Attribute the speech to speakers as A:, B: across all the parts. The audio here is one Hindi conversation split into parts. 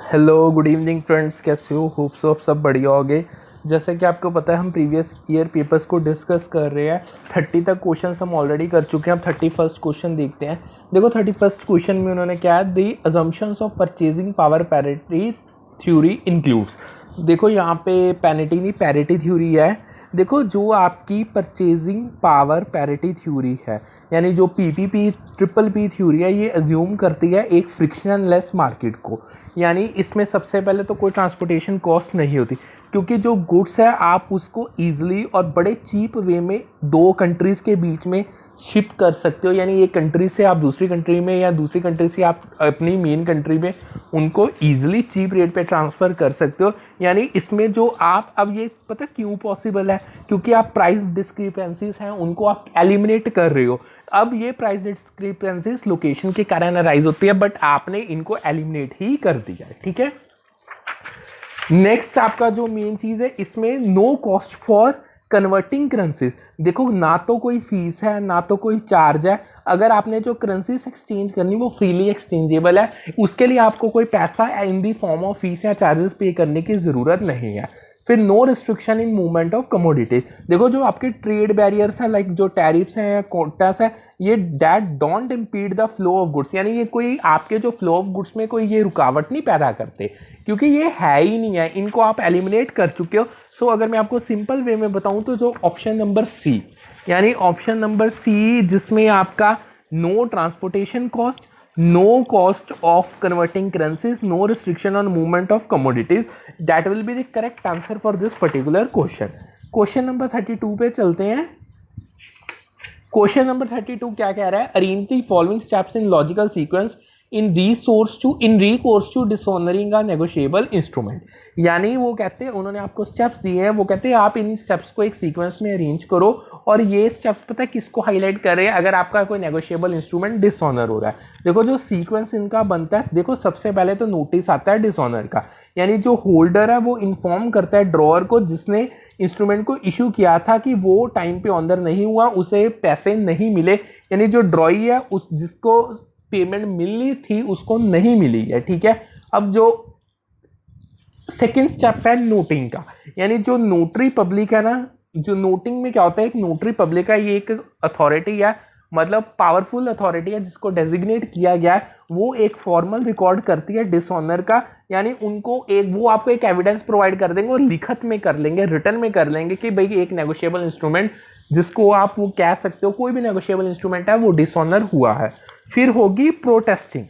A: हेलो गुड इवनिंग फ्रेंड्स, कैसे हो? होप सो आप सब बढ़िया होगे। जैसे कि आपको पता है हम प्रीवियस ईयर पेपर्स को डिस्कस कर रहे हैं। 30 तक क्वेश्चन हम ऑलरेडी कर चुके हैं। अब 31st क्वेश्चन देखते हैं। देखो 31st क्वेश्चन में उन्होंने क्या है, the assumptions of purchasing power parity theory includes. देखो यहाँ पे पैरिटी नहीं, पैरिटी थ्योरी है। देखो जो आपकी परचेजिंग पावर पैरिटी थ्योरी है, यानी जो पीपीपी ट्रिपल पी थ्योरी है, ये अज्यूम करती है एक फ्रिक्शनलेस मार्केट को। यानी इसमें सबसे पहले तो कोई ट्रांसपोर्टेशन कॉस्ट नहीं होती, क्योंकि जो गुड्स है आप उसको ईजिली और बड़े चीप वे में दो कंट्रीज़ के बीच में शिप कर सकते हो। यानी एक कंट्री से आप दूसरी कंट्री में या दूसरी कंट्री से आप अपनी मेन कंट्री में उनको ईजिली चीप रेट पे ट्रांसफ़र कर सकते हो। यानी इसमें जो आप अब ये पता क्यों पॉसिबल है, क्योंकि आप प्राइस डिस्क्रिपेंसीज हैं उनको आप एलिमिनेट कर रहे हो। अब ये प्राइस डिस्क्रिपेंसीज लोकेशन के कारण अराइज होती है, बट आपने इनको एलिमिनेट ही कर दिया है। ठीक है। नेक्स्ट आपका जो मेन चीज है, इसमें no cost for converting currencies. देखो ना तो कोई फीस है ना तो कोई चार्ज है। अगर आपने जो करेंसीज एक्सचेंज करनी वो फ्रीली एक्सचेंजेबल है, उसके लिए आपको कोई पैसा in the form of fees या चार्जेस पे करने की जरूरत नहीं है। फिर no restriction in movement of commodities. देखो जो आपके ट्रेड बैरियर्स हैं, लाइक जो टैरिफ्स हैं या कोटास है, ये that don't impede the flow of goods. यानी ये कोई आपके जो फ्लो ऑफ गुड्स में कोई ये रुकावट नहीं पैदा करते, क्योंकि ये है ही नहीं है, इनको आप एलिमिनेट कर चुके हो। सो अगर मैं आपको सिंपल वे में बताऊं तो जो ऑप्शन नंबर सी, यानी ऑप्शन नंबर सी, जिसमें आपका no transportation cost, no cost of converting currencies, no restriction on movement of commodities, that will be the correct answer for this particular question. Question number 32 पे चलते हैं। क्वेश्चन नंबर 32 क्या कह रहा है, arrange the following steps in logical sequence in recourse to dishonouring a negotiable instrument. यानी वो कहते हैं, उन्होंने आपको स्टेप्स दिए हैं, वो कहते हैं आप इन स्टेप्स को एक सीक्वेंस में अरेंज करो। और ये स्टेप्स पता है किसको हाईलाइट कर रहे हैं, अगर आपका कोई नेगोशिएबल इंस्ट्रूमेंट डिसऑनर हो रहा है। देखो जो सीक्वेंस इनका बनता है, देखो सबसे पहले तो नोटिस आता है डिसऑनर का, यानी जो होल्डर है वो इन्फॉर्म करता है ड्रॉअर को जिसने इंस्ट्रूमेंट को इशू किया था कि वो टाइम पे ऑनर नहीं हुआ, उसे पैसे नहीं मिले। यानी जो ड्रॉई है उस जिसको पेमेंट मिलनी थी उसको नहीं मिली है। ठीक है। अब जो सेकेंड स्टेप है नोटिंग का, यानी जो नोटरी पब्लिक है ना, जो नोटिंग में क्या होता है, एक नोटरी पब्लिक है, ये एक अथॉरिटी है, मतलब पावरफुल अथॉरिटी है जिसको डेजिग्नेट किया गया है। वो एक फॉर्मल रिकॉर्ड करती है डिसऑनर का, यानी उनको एक वो आपको एक एविडेंस प्रोवाइड कर देंगे और लिखत में कर लेंगे, रिटर्न में कर लेंगे कि भाई एक नेगोशिएबल इंस्ट्रूमेंट जिसको आप वो कह सकते हो, कोई भी नेगोशिएबल इंस्ट्रूमेंट है वो डिसऑनर हुआ है। फिर होगी प्रोटेस्टिंग,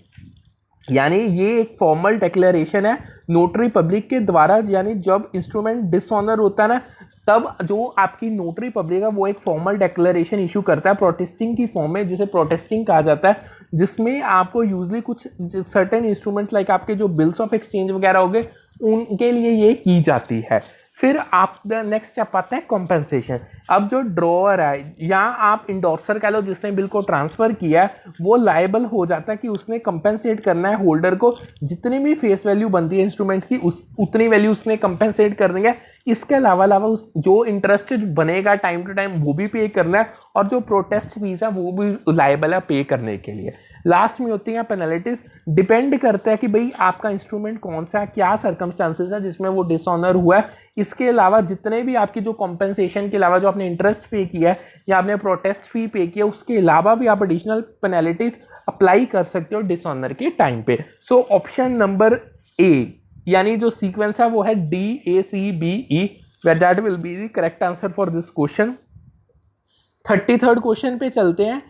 A: यानी ये एक फॉर्मल डिक्लेरेशन है नोटरी पब्लिक के द्वारा। यानी जब इंस्ट्रूमेंट डिसऑनर होता है ना, तब जो आपकी नोटरी पब्लिक है वो एक फॉर्मल डिक्लेरेशन इशू करता है प्रोटेस्टिंग की फॉर्म में, जिसे प्रोटेस्टिंग कहा जाता है, जिसमें आपको यूजली कुछ सर्टेन इंस्ट्रूमेंट्स लाइक आपके जो बिल्स ऑफ एक्सचेंज वगैरह हो गए उनके लिए ये की जाती है। फिर आप नेक्स्ट स्टेप आता है कॉम्पेंसेशन। अब जो ड्रॉअर है या आप इंडोर्सर कह लो जिसने बिल को ट्रांसफर किया है, वो लायबल हो जाता है कि उसने कंपेंसेट करना है होल्डर को, जितनी भी फेस वैल्यू बनती है इंस्ट्रूमेंट की उतनी वैल्यू उसने कंपेंसेट कर देंगे। इसके अलावा उस जो इंटरेस्ट बनेगा टाइम टू टाइम वो भी पे करना है, और जो प्रोटेस्ट फीस है वो भी लायबल है पे करने के लिए। लास्ट में होती हैं पेनल्टीज, डिपेंड करता है कि भाई आपका इंस्ट्रूमेंट कौन सा है, क्या सर्कमस्टांसेस है जिसमें वो डिसऑनर हुआ है। इसके अलावा जितने भी आपकी जो कॉम्पेंसेशन के अलावा जो आपने इंटरेस्ट पे किया है या आपने प्रोटेस्ट फी पे किया, उसके अलावा भी आप एडिशनल पेनल्टीज अप्लाई कर सकते हो डिसऑनर के टाइम पे। सो ऑप्शन नंबर ए, यानी जो सीक्वेंस है वो है DACBE, where that will be the correct answer for this question। 33rd question पे चलते हैं।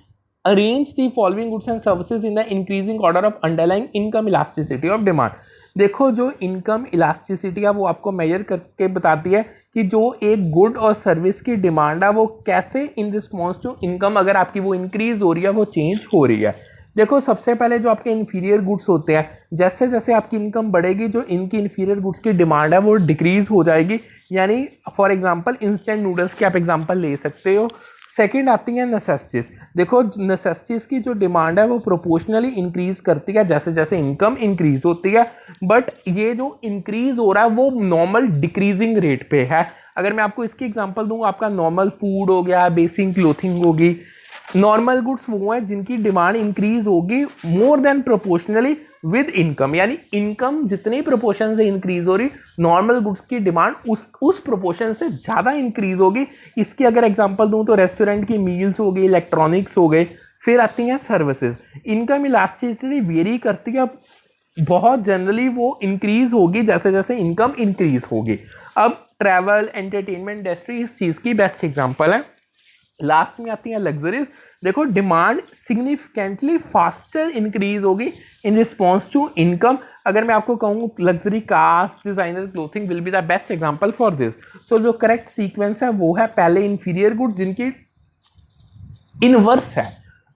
A: Arrange the following goods and services in the increasing order of underlying income elasticity of demand. देखो जो इनकम इलास्टिसिटी है वो आपको मेजर करके बताती है कि जो एक गुड और सर्विस की डिमांड है वो कैसे इन रिस्पॉन्स टू इनकम, अगर आपकी वो इंक्रीज हो रही है, वो चेंज हो रही है। देखो सबसे पहले जो आपके इन्फीरियर गुड्स होते हैं, जैसे जैसे आपकी इनकम बढ़ेगी जो इनकी इन्फीरियर गुड्स की डिमांड है वो डिक्रीज हो जाएगी। यानी फॉर एग्जांपल इंस्टेंट नूडल्स की आप एग्जांपल ले सकते हो। सेकंड आती है नेसेसिटीज। देखो नेसेसिटीज की जो डिमांड है वो प्रोपोर्शनली इंक्रीज करती है जैसे जैसे इनकम इंक्रीज होती है, बट ये जो इंक्रीज हो रहा है वो नॉर्मल डिक्रीजिंग रेट पे है। अगर मैं आपको इसकी एग्जांपल दूं, आपका नॉर्मल फूड हो गया, बेसिक क्लोथिंग होगी, नॉर्मल गुड्स वो है जिनकी डिमांड इंक्रीज होगी more than proportionally with income, यानी इनकम जितने प्रोपोर्शन से इंक्रीज हो रही, नॉर्मल गुड्स की डिमांड उस प्रोपोर्शन से ज्यादा इंक्रीज होगी। इसकी अगर एग्जांपल दूं तो रेस्टोरेंट की मील्स हो गई, इलेक्ट्रॉनिक्स हो गए, फिर आती हैं सर्विसेज। इनकम इलास्टिसिटी वेरी करती है, बहुत जनरली वो इंक्रीज होगी जैसे जैसे इनकम इंक्रीज होगी। अब ट्रैवल एंटरटेनमेंट इंडस्ट्री इस चीज की बेस्ट एग्जांपल है। लास्ट में आती है लग्जरीज। देखो डिमांड सिग्निफिकेंटली फास्टर इंक्रीज होगी इन रिस्पॉन्स टू इनकम। अगर मैं आपको कहूँ luxury cars, designer clothing will be the best example for this. So जो करेक्ट सीक्वेंस है वो है पहले इंफीरियर गुड जिनकी इनवर्स है,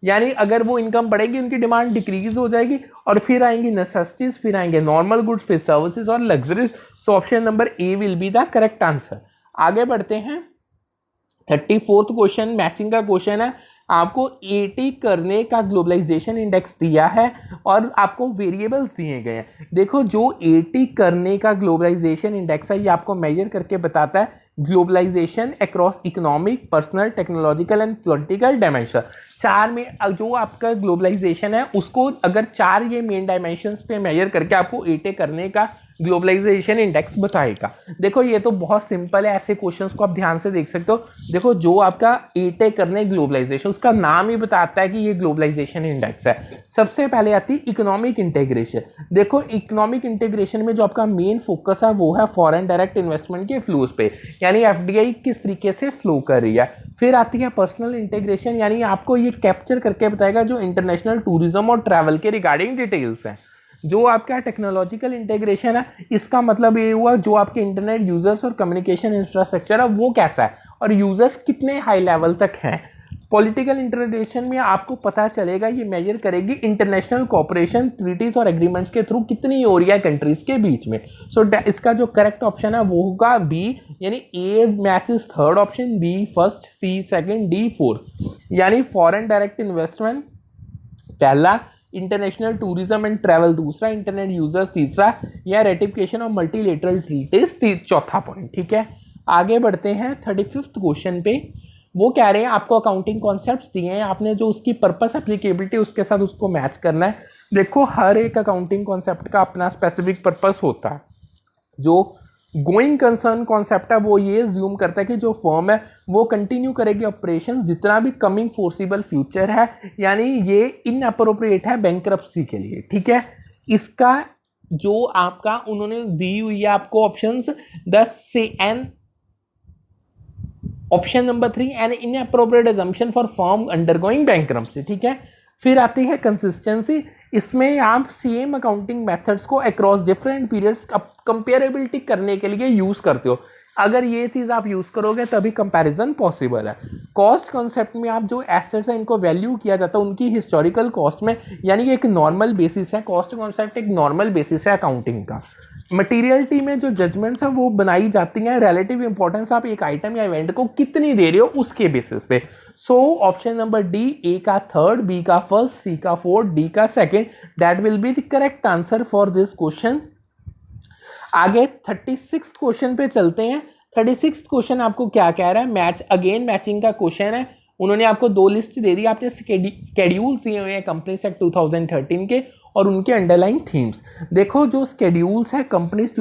A: यानी अगर वो इनकम बढ़ेगी उनकी डिमांड डिक्रीज हो जाएगी, और फिर आएंगी नेसेसिटीज, फिर आएंगे नॉर्मल गुड्स, फिर सर्विसेज और luxuries. So option number A will be the correct answer. आगे बढ़ते हैं। 34th क्वेश्चन मैचिंग का क्वेश्चन है। आपको 80 करने का ग्लोबलाइजेशन इंडेक्स दिया है और आपको वेरिएबल्स दिए गए हैं। देखो जो 80 करने का ग्लोबलाइजेशन इंडेक्स है ये आपको मेजर करके बताता है globalization across economic, personal, technological and political dimension. चार में जो आपका ग्लोबलाइजेशन है उसको अगर चार ये मेन डायमेंशंस पे मेजर करके आपको 80 करने का ग्लोबलाइजेशन इंडेक्स बताएगा। देखो ये तो बहुत सिंपल है, ऐसे क्वेश्चंस को आप ध्यान से देख सकते हो। देखो जो आपका 80 करने ग्लोबलाइजेशन, उसका नाम ही बताता है कि ये ग्लोबलाइजेशन इंडेक्स है। सबसे पहले आती है इकोनॉमिक इंटीग्रेशन। देखो इकोनॉमिक इंटीग्रेशन में जो आपका मेन फोकस है वो है फॉरेन डायरेक्ट इन्वेस्टमेंट के फ्लोज पे, यानी एफडीआई किस तरीके से फ्लो कर रही है। फिर आती है पर्सनल इंटीग्रेशन, यानी आपको ये कैप्चर करके बताएगा जो इंटरनेशनल टूरिज्म और ट्रैवल के रिगार्डिंग डिटेल्स हैं। जो आपका टेक्नोलॉजिकल इंटीग्रेशन है इसका मतलब ये हुआ जो आपके इंटरनेट यूजर्स और कम्युनिकेशन इंफ्रास्ट्रक्चर है वो कैसा है और यूजर्स कितने हाई लेवल तक हैं। पॉलिटिकल इंटीग्रेशन में आपको पता चलेगा, ये मेजर करेगी इंटरनेशनल कोऑपरेशन, ट्रीटीज और एग्रीमेंट्स के थ्रू कितनी हो रही है कंट्रीज के बीच में। सो इसका जो करेक्ट ऑप्शन है वो होगा बी, यानी A matches third option, B first, C second, D fourth. यानी फॉरेन डायरेक्ट इन्वेस्टमेंट पहला, इंटरनेशनल टूरिज्म एंड ट्रैवल दूसरा, इंटरनेट यूजर्स तीसरा, या रेटिफिकेशन ऑफ मल्टीलेटरल ट्रीटीज चौथा पॉइंट। ठीक है, आगे बढ़ते हैं 35th क्वेश्चन पे। वो कह रहे हैं आपको अकाउंटिंग कॉन्सेप्ट्स दिए हैं, आपने जो उसकी पर्पस एप्लीकेबिलिटी उसके साथ उसको मैच करना है। देखो हर एक अकाउंटिंग कॉन्सेप्ट का अपना स्पेसिफिक पर्पस होता है। जो गोइंग कंसर्न कॉन्सेप्ट है वो ये ज्यूम करता है कि जो फर्म है वो कंटिन्यू करेगी ऑपरेशन जितना भी कमिंग फोर्सिबल फ्यूचर है, यानी ये इनअप्रोप्रिएट है बैंकरप्सी के लिए। ठीक है, इसका जो आपका उन्होंने दी हुई है आपको ऑप्शंस 10 से N. Option number 3 N inappropriate assumption for firm undergoing bankruptcy. ठीक है, फिर आती है कंसिस्टेंसी। इसमें आप सेम अकाउंटिंग मेथड्स को अक्रॉस डिफरेंट पीरियड्स कंपेरेबिलिटी करने के लिए यूज करते हो। अगर ये चीज आप यूज करोगे तभी कंपैरिजन पॉसिबल है। कॉस्ट कॉन्सेप्ट में आप जो एसेट्स हैं इनको वैल्यू किया जाता है उनकी हिस्टोरिकल कॉस्ट में, यानी एक नॉर्मल बेसिस है। कॉस्ट कॉन्सेप्ट एक नॉर्मल बेसिस है अकाउंटिंग का। मटीरियलिटी में जो जजमेंट्स हैं वो बनाई जाती हैं, रिलेटिव इंपॉर्टेंस आप एक आइटम या इवेंट को कितनी दे रहे हो उसके बेसिस पे। सो ऑप्शन नंबर डी, ए का थर्ड, बी का फर्स्ट, सी का फोर्थ, डी का second, that will be the correct answer for this question. आगे 36th क्वेश्चन पे चलते हैं। 36th क्वेश्चन आपको क्या कह रहा है, मैच अगेन मैचिंग का क्वेश्चन है। उन्होंने आपको दो लिस्ट दे दी, आपने स्केड्यूल्स दिए हुए हैं कंपनीज एक्ट 2013 के और उनके अंडरलाइन थीम्स। देखो जो स्केड्यूल्स है कंपनीज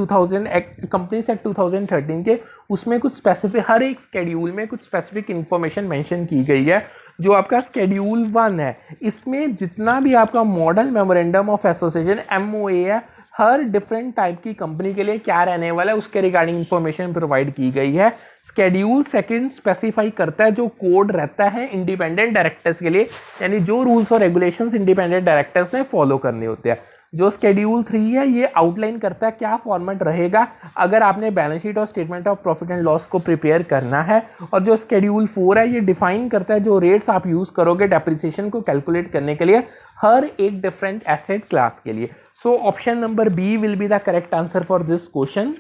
A: एक्ट 2013 के, उसमें कुछ स्पेसिफिक, हर एक स्केड्यूल में कुछ स्पेसिफिक इंफॉर्मेशन मेंशन की गई है। जो आपका स्केड्यूल 1 है इसमें जितना भी आपका model memorandum of association MOA है, हर डिफरेंट टाइप की कंपनी के लिए क्या रहने वाला है उसके रिगार्डिंग इंफॉर्मेशन प्रोवाइड की गई है। स्केड्यूल सेकंड स्पेसिफाई करता है जो कोड रहता है इंडिपेंडेंट डायरेक्टर्स के लिए, यानी जो रूल्स और रेगुलेशंस इंडिपेंडेंट डायरेक्टर्स ने फॉलो करने होते हैं। जो स्केड्यूल 3 है ये आउटलाइन करता है क्या फॉर्मेट रहेगा अगर आपने बैलेंस शीट और statement of profit and loss को प्रिपेयर करना है। और जो स्केड्यूल 4 है ये डिफाइन करता है जो रेट्स आप यूज करोगे डेप्रिसिएशन को कैलकुलेट करने के लिए हर एक डिफरेंट एसेट क्लास के लिए। So option number B will be the correct answer for this question.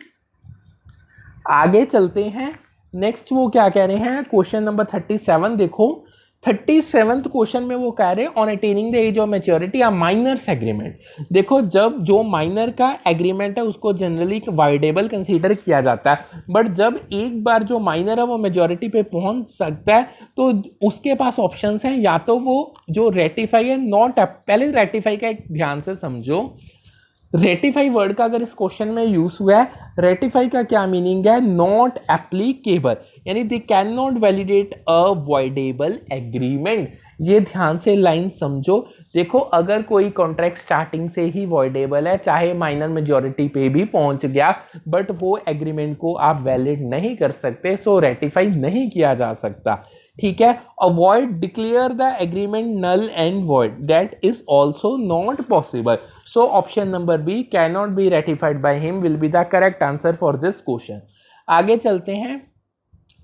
A: आगे चलते हैं नेक्स्ट। वो क्या कह रहे हैं क्वेश्चन नंबर 37 देखो। 37th क्वेश्चन में वो कह रहे on attaining the age of maturity a minor's agreement. देखो जब जो माइनर का एग्रीमेंट है उसको जनरली वाइडेबल कंसीडर किया जाता है, बट जब एक बार जो माइनर है वो मेजोरिटी पे पहुंच सकता है तो उसके पास ऑप्शंस हैं, या तो वो जो रेटिफाई है नॉट, पहले रेटिफाई का एक ध्यान से समझो। रेटिफाई वर्ड का अगर इस क्वेश्चन में यूज हुआ है, रेटिफाई का क्या मीनिंग है, नॉट एप्लीकेबल, यानी they can not validate a voidable agreement. ये ध्यान से लाइन समझो। देखो अगर कोई कॉन्ट्रैक्ट स्टार्टिंग से ही वॉइडेबल है, चाहे माइनर मेजॉरिटी पे भी पहुंच गया, बट वो एग्रीमेंट को आप वैलिड नहीं कर सकते, सो रेटिफाई नहीं किया जा सकता। ठीक है, avoid declare the agreement null and void, that is also not possible. So option number B can not be ratified by him will be the correct answer for this question. आगे चलते हैं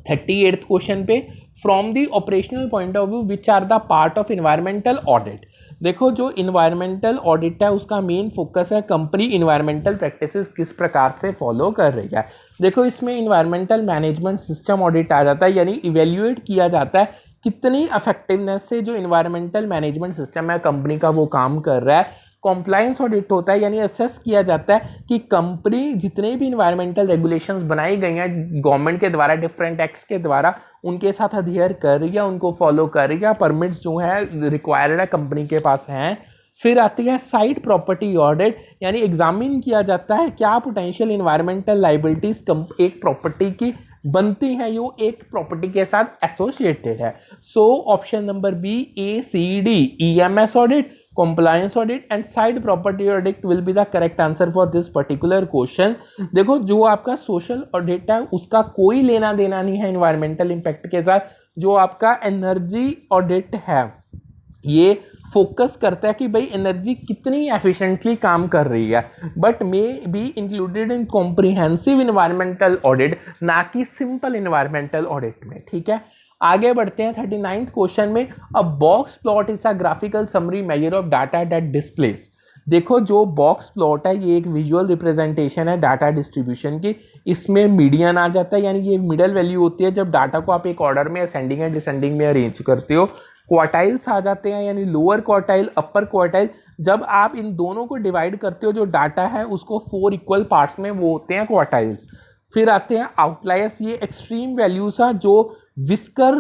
A: 38th क्वेश्चन पे, from the operational point of view which are the part of environmental audit. देखो जो इन्वायरमेंटल ऑडिट है उसका मेन फोकस है कंपनी इन्वायरमेंटल प्रैक्टिसेस किस प्रकार से फॉलो कर रही है। देखो इसमें इन्वायरमेंटल मैनेजमेंट सिस्टम ऑडिट आ जाता है, यानी इवेल्युएट किया जाता है कितनी इफेक्टिवनेस से जो इन्वायरमेंटल मैनेजमेंट सिस्टम है कंपनी का वो काम कर रहा है। कॉम्प्लायंस ऑडिट होता है, यानी असेस किया जाता है कि कंपनी जितने भी इन्वायरमेंटल रेगुलेशंस बनाई गई हैं गवर्नमेंट के द्वारा, डिफरेंट एक्ट्स के द्वारा, उनके साथ अध्ययन कर रही है, उनको फॉलो कर रही है, परमिट्स जो है रिक्वायर्ड है कंपनी के पास हैं। फिर आती है साइट प्रॉपर्टी ऑडिट, यानी एग्जामिन किया जाता है क्या पोटेंशियल इन्वायरमेंटल लाइबिलिटीज एक प्रॉपर्टी की बनती है, यो एक प्रॉपर्टी के साथ एसोसिएटेड है। So option number B ACD, EMS audit, compliance audit and side property audit will be the correct answer for this particular question। देखो जो आपका सोशल ऑडिट है उसका कोई लेना देना नहीं है इन्वायरमेंटल इम्पैक्ट के साथ। जो आपका एनर्जी ऑडिट है ये फोकस करता है कि भाई एनर्जी कितनी एफिशिएंटली काम कर रही है, but may be included in comprehensive environmental audit, ना कि सिंपल इन्वायरमेंटल ऑडिट में। ठीक है, आगे बढ़ते हैं 39th क्वेश्चन में, अ box plot is a graphical summary measure of data that displace. देखो जो बॉक्स प्लॉट है ये एक विजुअल रिप्रेजेंटेशन है डाटा डिस्ट्रीब्यूशन की। इसमें मीडियन आ जाता है, यानी ये मिडल वैल्यू होती है जब डाटा को आप एक ऑर्डर में असेंडिंग एंड डिसेंडिंग में अरेंज करते हो। क्वार्टाइल्स आ जाते हैं, यानी लोअर क्वार्टाइल अपर क्वार्टाइल। जब आप इन दोनों को डिवाइड करते हो जो डाटा है उसको 4 इक्वल पार्ट्स में, वो होते हैं क्वार्टाइल्स। फिर आते हैं आउटलायर्स, ये एक्सट्रीम वैल्यूज है जो whisker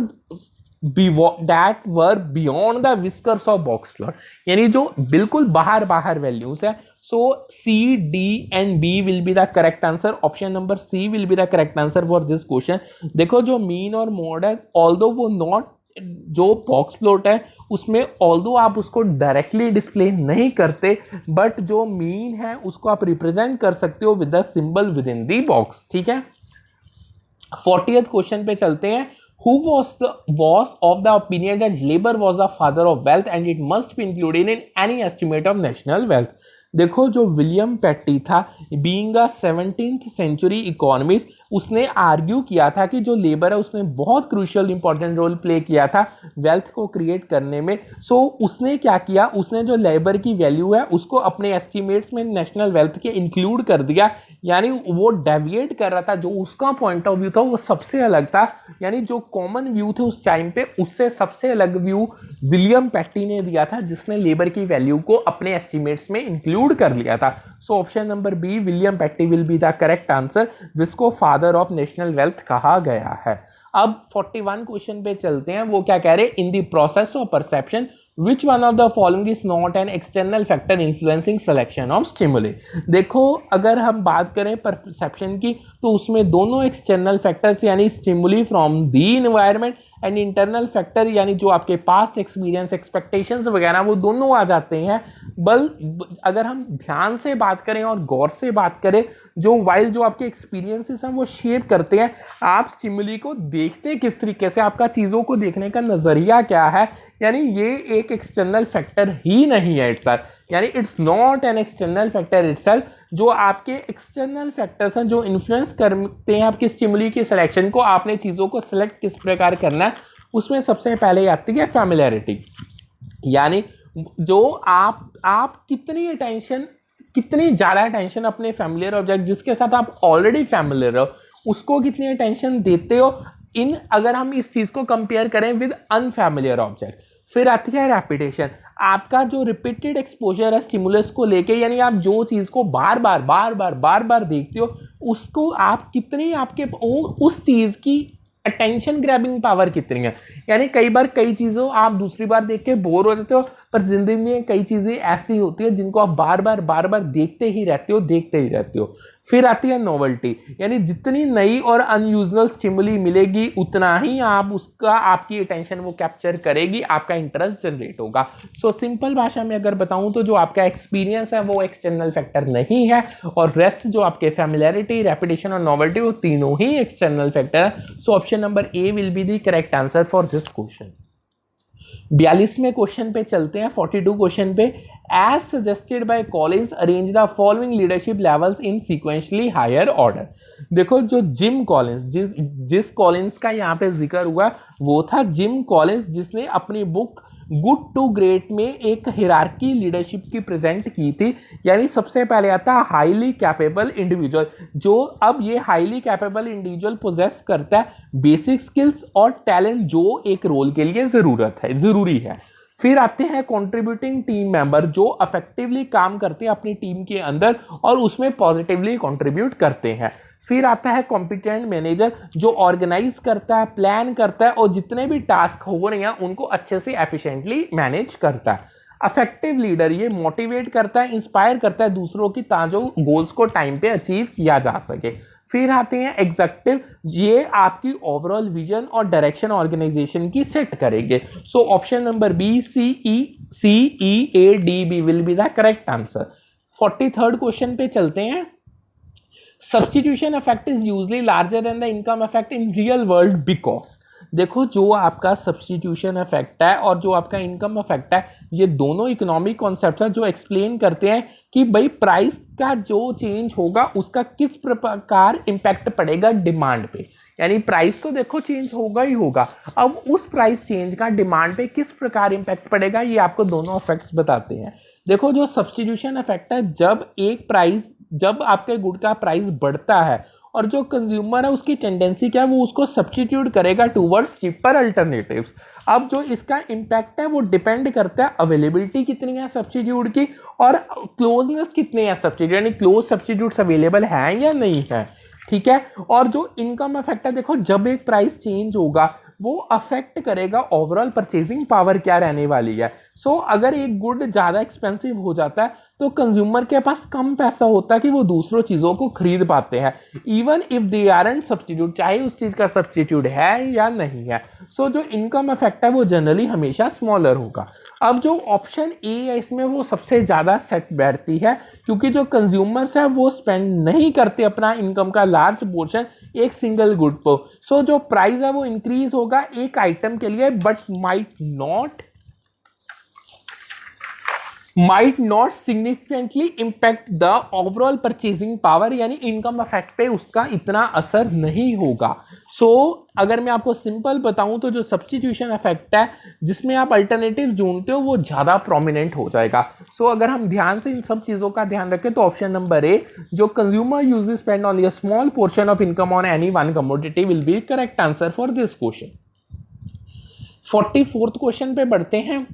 A: that were beyond the whiskers of box plot, यानी जो बिल्कुल बाहर बाहर वैल्यूज है। सो C, D and B will be the correct answer. Option number C will be the correct answer for this question. देखो जो मीन और मोड है, ऑल्दो वो नॉट, जो बॉक्स प्लॉट है उसमें ऑल्दो आप उसको डायरेक्टली डिस्प्ले नहीं करते, बट जो मीन है उसको आप रिप्रेजेंट कर सकते हो with the symbol with in the box. ठीक है, 40th क्वेश्चन पे चलते हैं। Who was of the opinion that labor was the father of wealth and it must be included in any estimate of national wealth? देखो जो विलियम पेटी था, being a 17th century economist, उसने आर्ग्यू किया था कि जो लेबर है उसने बहुत क्रूशियल इंपॉर्टेंट रोल प्ले किया था वेल्थ को क्रिएट करने में। सो उसने क्या किया, उसने जो लेबर की वैल्यू है उसको अपने एस्टिमेट्स में नेशनल वेल्थ के इंक्लूड कर दिया, यानी वो डेविएट कर रहा था, जो उसका पॉइंट ऑफ व्यू था वो सबसे अलग था, यानी जो कॉमन व्यू थे उस टाइम पे उससे सबसे अलग व्यू विलियम पेटी ने दिया था, जिसने लेबर की वैल्यू को अपने एस्टिमेट्स में इंक्लूड कर लिया था। So option number B William Petty will be the correct answer, जिसको फादर ऑफ नेशनल वेल्थ कहा गया है। अब 41 क्वेश्चन पे चलते हैं, वो क्या कह रहे हैं, in the process of perception Which one of the following is not an external factor influencing selection of stimuli? देखो अगर हम बात करें परसेप्शन की तो उसमें दोनों एक्सटर्नल फैक्टर्स यानी stimuli from the environment and internal factor यानी जो आपके पास्ट एक्सपीरियंस एक्सपेक्टेशंस वगैरह वो दोनों आ जाते हैं। अगर हम ध्यान से बात करें और गौर से बात करें, जो वाइल जो आपके एक्सपीरियंसेस हैं वो शेप करते हैं आप स्टिमुली को देखते किस तरीके से, आपका चीज़ों को देखने का नज़रिया क्या है, यानी ये एक एक्सटर्नल फैक्टर ही नहीं है इट्सेल्फ, यानी it's not an external factor itself. जो आपके एक्सटर्नल फैक्टर्स हैं जो इन्फ्लुएंस करते हैं आपकी स्टिमुली की सिलेक्शन को, आपने चीज़ों को सिलेक्ट किस प्रकार करना है, उसमें सबसे पहले आती है फैमिलियरिटी, यानी जो आप कितनी ज़्यादा अटेंशन अपने फैमिलियर ऑब्जेक्ट जिसके साथ आप ऑलरेडी फैमिलियर हो उसको कितनी अटेंशन देते हो, इन अगर हम इस चीज को कंपेयर करें विद अनफैमिलियर ऑब्जेक्ट। फिर आती है रेपिटेशन, आपका जो रिपीटेड एक्सपोजर है स्टिमुलस को लेके, यानी आप जो चीज को बार बार देखते हो उसको आप कितनी आपके उस चीज की अटेंशन ग्रैबिंग पावर कितनी है। यानी कई बार कई चीजों आप दूसरी बार देख के बोर हो जाते हो, पर जिंदगी में कई चीजें ऐसी होती है जिनको आप बार बार देखते ही रहते हो। फिर आती है नोवेल्टी, यानी जितनी नई और अनयूजुअल स्टिमुली मिलेगी उतना ही आप उसका आपकी अटेंशन वो कैप्चर करेगी, आपका इंटरेस्ट जनरेट होगा। सो सिंपल भाषा में अगर बताऊं तो जो आपका एक्सपीरियंस है वो एक्सटर्नल फैक्टर नहीं है, और रेस्ट जो आपके फैमिलियरिटी, रेपिटेशन और नोवेल्टी वो तीनों ही एक्सटर्नल फैक्टर है। So option number A will be the correct answer for this question. 42वें क्वेश्चन पे चलते हैं, 42 क्वेश्चन पे। As suggested by Collins arrange the following leadership levels in sequentially higher order. देखो जो जिम कॉलिंस, जिस कॉलिंस का यहाँ पे जिक्र हुआ वो था जिम कॉलिंस, जिसने अपनी बुक गुड टू ग्रेट में एक हिरार्की लीडरशिप की प्रेजेंट की थी। यानी सबसे पहले आता है हाईली कैपेबल इंडिविजुअल, जो अब ये हाईली कैपेबल इंडिविजुअल पोजेस करता है बेसिक स्किल्स और टैलेंट जो एक रोल के लिए जरूरी है। फिर आते हैं कंट्रीब्यूटिंग टीम मेंबर, जो अफेक्टिवली काम करते हैं अपनी टीम के अंदर और उसमें पॉजिटिवली कंट्रीब्यूट करते हैं। फिर आता है कॉम्पिटेंट मैनेजर, जो ऑर्गेनाइज करता है, प्लान करता है और जितने भी टास्क हो रहे हैं उनको अच्छे से एफिशिएंटली मैनेज करता है। अफेक्टिव लीडर ये मोटिवेट करता है, इंस्पायर करता है दूसरों की, ताकि गोल्स को टाइम पे अचीव किया जा सके। फिर आते हैं एग्जीक्यूटिव, ये आपकी ओवरऑल विजन और डायरेक्शन ऑर्गेनाइजेशन की सेट करेंगे। So option number B CEADB will be the correct answer. 43rd question पे चलते हैं। Substitution effect is usually larger than the income effect in real world because. देखो जो आपका सब्स्टिट्यूशन इफेक्ट है और जो आपका इनकम इफेक्ट है, ये दोनों इकोनॉमिक कॉन्सेप्ट है जो एक्सप्लेन करते हैं कि भाई प्राइस का जो चेंज होगा उसका किस प्रकार इंपैक्ट पड़ेगा डिमांड पे। यानी प्राइस तो देखो चेंज होगा ही होगा, अब उस प्राइस चेंज का डिमांड पे किस प्रकार इंपैक्ट पड़ेगा, ये आपको दोनों इफेक्ट्स बताते हैं। देखो जो सब्स्टिट्यूशन इफेक्ट है, जब आपके गुड का प्राइस बढ़ता है और जो कंज्यूमर है उसकी टेंडेंसी क्या है, वो उसको सब्स्टिट्यूट करेगा टूवर्ड्स चीपर अल्टरनेटिव्स। अब जो इसका इंपैक्ट है वो डिपेंड करता है अवेलेबिलिटी कितनी है सब्स्टिट्यूट की और क्लोजनेस कितनी है सब्स्टिट्यूट, यानी क्लोज सब्स्टिट्यूट्स अवेलेबल है या नहीं है। ठीक है, और जो इनकम इफेक्ट है, देखो जब एक प्राइस चेंज होगा वो अफेक्ट करेगा ओवरऑल परचेजिंग पावर क्या रहने वाली है। सो अगर एक गुड ज़्यादा एक्सपेंसिव हो जाता है तो कंज्यूमर के पास कम पैसा होता है कि वो दूसरों चीज़ों को खरीद पाते हैं, even if they aren't substitute, चाहे उस चीज़ का सब्स्टिट्यूट है या नहीं है। सो जो इनकम इफेक्ट है वो जनरली हमेशा स्मॉलर होगा। अब जो ऑप्शन ए है इसमें वो सबसे ज़्यादा सेट बैठती है, क्योंकि जो कंज्यूमर्स है वो स्पेंड नहीं करते अपना इनकम का लार्ज पोर्शन एक सिंगल गुड पर। सो जो प्राइस है वो इंक्रीज होगा एक आइटम के लिए, but might not significantly impact the overall purchasing power, यानी इनकम इफेक्ट पे उसका इतना असर नहीं होगा। अगर मैं आपको सिंपल बताऊं तो जो सब्स्टिट्यूशन इफेक्ट है जिसमें आप अल्टरनेटिव ढूंढते हो वो ज़्यादा प्रोमिनेंट हो जाएगा। अगर हम ध्यान से इन सब चीज़ों का ध्यान रखें तो ऑप्शन नंबर ए, जो consumer uses spend on A small portion of income on any one commodity will be correct answer for this question. 44th question पे बढ़ते हैं।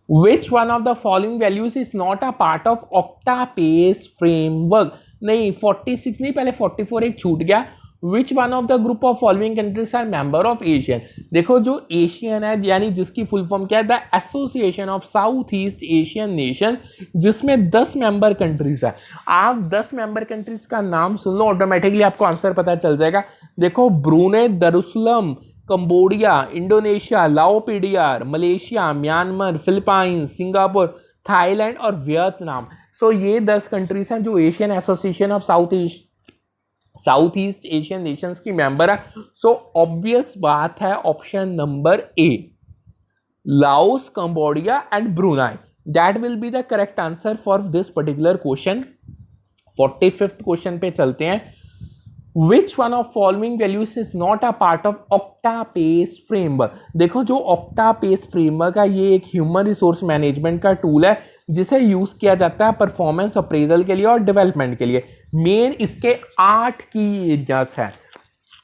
A: Which one of the following values is not a part of OCTA-PACE framework? नहीं 46 नहीं, पहले 44 एक छूट गया। Which one of the group of following countries are member of ASEAN? देखो जो एशियन है यानी जिसकी फुल फॉर्म क्या है, the association of South East Asian nation, जिसमें 10 मेंबर कंट्रीज है। आप 10 मेंबर कंट्रीज का नाम सुन लो, ऑटोमेटिकली आपको आंसर पता चल जाएगा। देखो Brunei Darussalam, Cambodia, Indonesia, Lao PDR, Malaysia, Myanmar, Philippines, Singapore, Thailand और वियतनाम। ये 10 कंट्रीज हैं जो Asian Association of South East Asian Nations की मेंबर है। ऑब्वियस बात है option number A, Laos, Cambodia and Brunei, that will be the correct answer for this particular question. 45th question पे चलते हैं। Which one of following values is not a part of OCTA-PACE framework? देखो जो OCTA-PACE framework है ये एक ह्यूमन रिसोर्स मैनेजमेंट का टूल है जिसे यूज किया जाता है परफॉर्मेंस अप्रेजल के लिए और डेवलपमेंट के लिए। मेन इसके 8 की एरियाज है।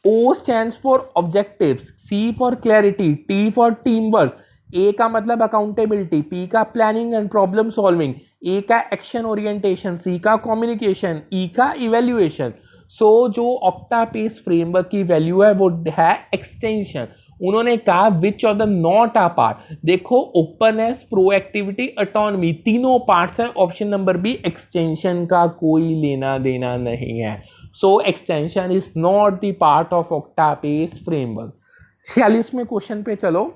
A: O stands for objectives, C for clarity, T for teamwork, A का मतलब अकाउंटेबिलिटी, P का planning and problem solving, A का एक्शन ओरिएंटेशन, C का कम्युनिकेशन, E का इवेल्युएशन। सो जो ऑक्टापेस फ्रेमवर्क की वैल्यू है वो है एक्सटेंशन। उन्होंने कहा which of the not a part, देखो ओपननेस, प्रोएक्टिविटी, ऑटोनॉमी, तीनों पार्ट्स हैं। ऑप्शन नंबर बी एक्सटेंशन का कोई लेना देना नहीं है। So extension is not the part of OCTAPACE framework. 46वें क्वेश्चन पे चलो।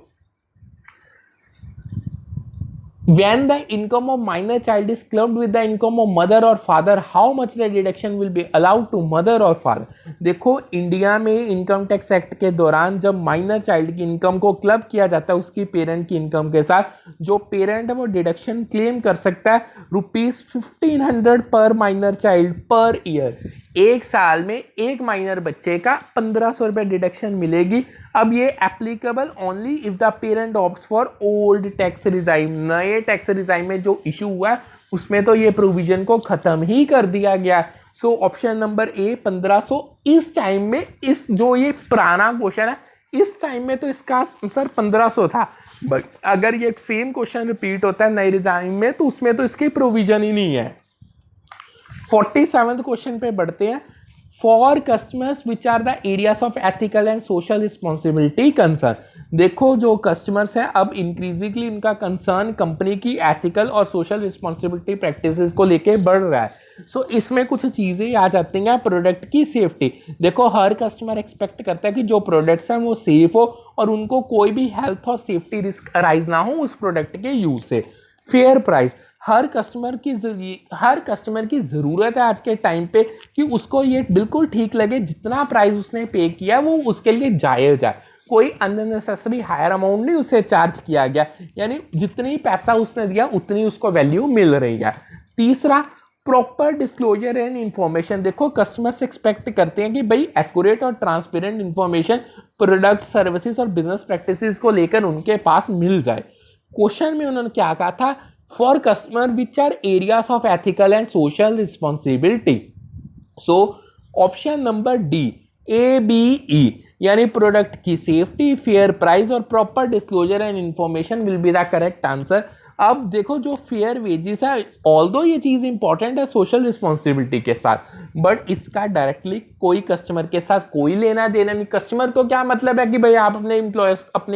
A: When the income of minor child is clubbed with the income of mother or father, how much the deduction will be allowed to mother or father? देखो इंडिया में इनकम टैक्स एक्ट के दौरान जब माइनर चाइल्ड की इनकम को क्लब किया जाता है उसकी पेरेंट की इनकम के साथ, जो पेरेंट है वो डिडक्शन क्लेम कर सकता है ₹1500 पर माइनर चाइल्ड पर ईयर। एक साल में एक माइनर बच्चे का 1500 रुपये डिडक्शन मिलेगी। अब ये applicable only if the parent opts for old tax regime. नए टैक्स रिजाइम में जो इशू हुआ है उसमें तो ये प्रोविजन को खत्म ही कर दिया गया। सो ऑप्शन नंबर ए 1500। इस टाइम में, इस जो ये पुराना क्वेश्चन है इस टाइम में तो इसका आंसर 1500 था, बट अगर ये सेम क्वेश्चन रिपीट होता है नए रिजाइम में तो उसमें तो इसकी प्रोविजन ही नहीं है। 47th क्वेश्चन पे बढ़ते हैं। For customers which are the areas of ethical and social responsibility concern. देखो जो कस्टमर्स हैं अब इंक्रीजिंगली इनका कंसर्न कंपनी की एथिकल और सोशल रिस्पॉन्सिबिलिटी प्रैक्टिसेस को लेके बढ़ रहा है। सो इसमें कुछ चीज़ें आ जाती हैं। प्रोडक्ट की सेफ्टी, देखो हर कस्टमर एक्सपेक्ट करता है कि जो प्रोडक्ट्स हैं वो सेफ हो और उनको कोई भी हेल्थ और सेफ्टी रिस्क अराइज ना हो उस प्रोडक्ट के यूज से। फेयर प्राइस, हर कस्टमर की ज़रूरत है आज के टाइम पे कि उसको ये बिल्कुल ठीक लगे जितना प्राइस उसने पे किया वो उसके लिए जायज़ है। कोई अननेसेसरी हायर अमाउंट नहीं उससे चार्ज किया गया, यानी जितनी पैसा उसने दिया उतनी उसको वैल्यू मिल रही है। तीसरा प्रॉपर डिस्क्लोजर एंड इन्फॉर्मेशन। देखो कस्टमर्स एक्सपेक्ट करते हैं कि भाई एक्यूरेट और ट्रांसपेरेंट इन्फॉर्मेशन प्रोडक्ट, सर्विसेज और बिजनेस प्रैक्टिसेस को लेकर उनके पास मिल जाए। क्वेश्चन में उन्होंने क्या कहा था? For customer which are areas of ethical and social responsibility. So option number D ABE, यानी प्रोडक्ट की सेफ्टी, फेयर प्राइस और proper disclosure and information will be the correct answer. अब देखो जो फेयर वेजेस है, ऑल्दो ये चीज़ इंपॉर्टेंट है सोशल रिस्पॉन्सिबिलिटी के साथ, बट इसका डायरेक्टली कोई कस्टमर के साथ कोई लेना देना नहीं। कस्टमर को क्या मतलब है कि भाई आप अपने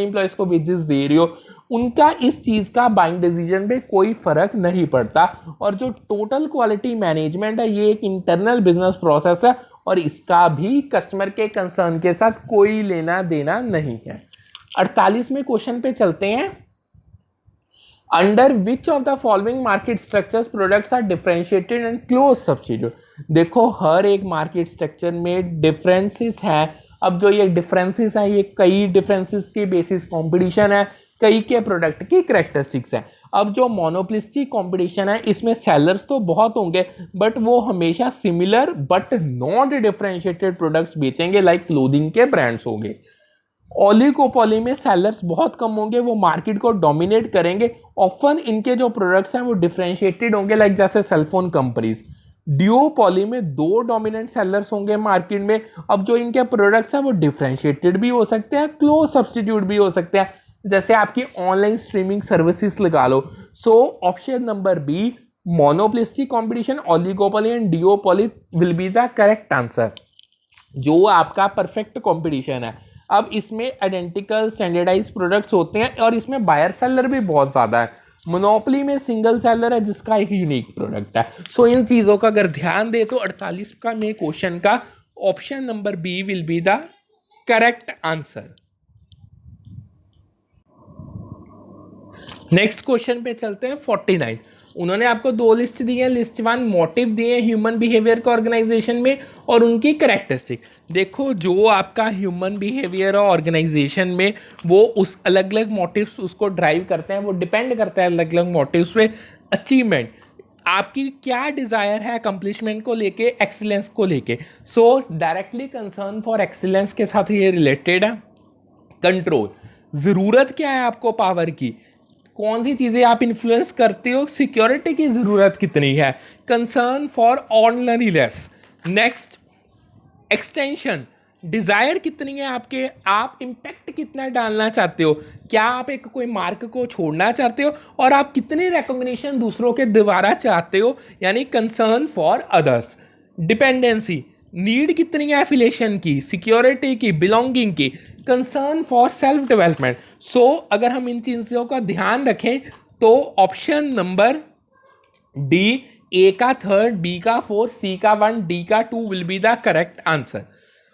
A: एम्प्लॉयज को वेजेस दे रहे हो, उनका इस चीज़ का बाइंग डिसीजन पे कोई फर्क नहीं पड़ता। और जो टोटल क्वालिटी मैनेजमेंट है ये एक इंटरनल बिजनेस प्रोसेस है और इसका भी कस्टमर के कंसर्न के साथ कोई लेना देना नहीं है। 48वें क्वेश्चन पे चलते हैं। Under which of the following market structures products are differentiated and close substitute. देखो हर एक मार्केट स्ट्रक्चर में डिफरेंसेस हैं। अब जो ये डिफरेंसेस हैं ये कई डिफरेंसेस के बेसिस कंपटीशन है, कई के प्रोडक्ट की कैरेक्टरिस्टिक्स हैं। अब जो मोनोपोलिस्टिक कंपटीशन है इसमें सेलर्स तो बहुत होंगे बट वो हमेशा similar but not differentiated products बेचेंगे, लाइक क्लोथिंग के ब्रांड्स होंगे। ओलिगोपोली में सेलर्स बहुत कम होंगे, वो मार्केट को डोमिनेट करेंगे। ऑफन इनके जो प्रोडक्ट्स हैं वो डिफरेंशिएटेड होंगे, लाइक जैसे सेलफोन कंपनीज। ड्यूओपोली में 2 डोमिनेंट सेलर्स होंगे मार्केट में। अब जो इनके प्रोडक्ट्स हैं वो डिफरेंशिएटेड भी हो सकते हैं, क्लोज सब्स्टिट्यूट भी हो सकते हैं, जैसे आपकी ऑनलाइन स्ट्रीमिंग सर्विसेज लगा लो। So option number B monopolistic competition, oligopoly and duopoly will be the correct answer, जो आपका परफेक्ट कंपटीशन है। अब इसमें आइडेंटिकल स्टैंडर्डाइज प्रोडक्ट्स होते हैं और इसमें बायर सेलर भी बहुत ज़्यादा है। मोनोपोली में सिंगल सेलर है जिसका एक यूनिक प्रोडक्ट है। सो इन चीज़ों का अगर ध्यान दे तो 48 का में क्वेश्चन का option number B will be the correct answer. Next question पे चलते हैं 49। उन्होंने आपको 2 लिस्ट दी है। लिस्ट 1 मोटिव दिए हैं ह्यूमन बिहेवियर का ऑर्गेनाइजेशन में और उनकी कैरेक्टरिस्टिक। देखो जो आपका ह्यूमन बिहेवियर ऑर्गेनाइजेशन में वो उस अलग अलग मोटिव्स उसको ड्राइव करते हैं, वो डिपेंड करता है अलग अलग मोटिव्स पे। अचीवमेंट, आपकी क्या डिज़ायर है अकम्पलिशमेंट को लेके, एक्सीलेंस को लेके। सो डायरेक्टली कंसर्न फॉर एक्सीलेंस के साथ ये रिलेटेड है। कंट्रोल, ज़रूरत क्या है आपको पावर की, कौन सी चीज़ें आप इन्फ्लुएंस करते हो, सिक्योरिटी की ज़रूरत कितनी है, concern for ordinariness. Next extension, desire कितनी है आपके, आप इम्पैक्ट कितना डालना चाहते हो, क्या आप एक कोई मार्क को छोड़ना चाहते हो, और आप कितनी रिकॉग्निशन दूसरों के द्वारा चाहते हो, यानी concern for others. Dependency, need कितनी है एफिलेशन की, सिक्योरिटी की, बिलोंगिंग की, कंसर्न फॉर सेल्फ डेवलपमेंट। सो अगर हम इन चीज़ों का ध्यान रखें तो ऑप्शन नंबर डी, ए का थर्ड, बी का फोर्थ, सी का वन, डी का two will be the correct answer.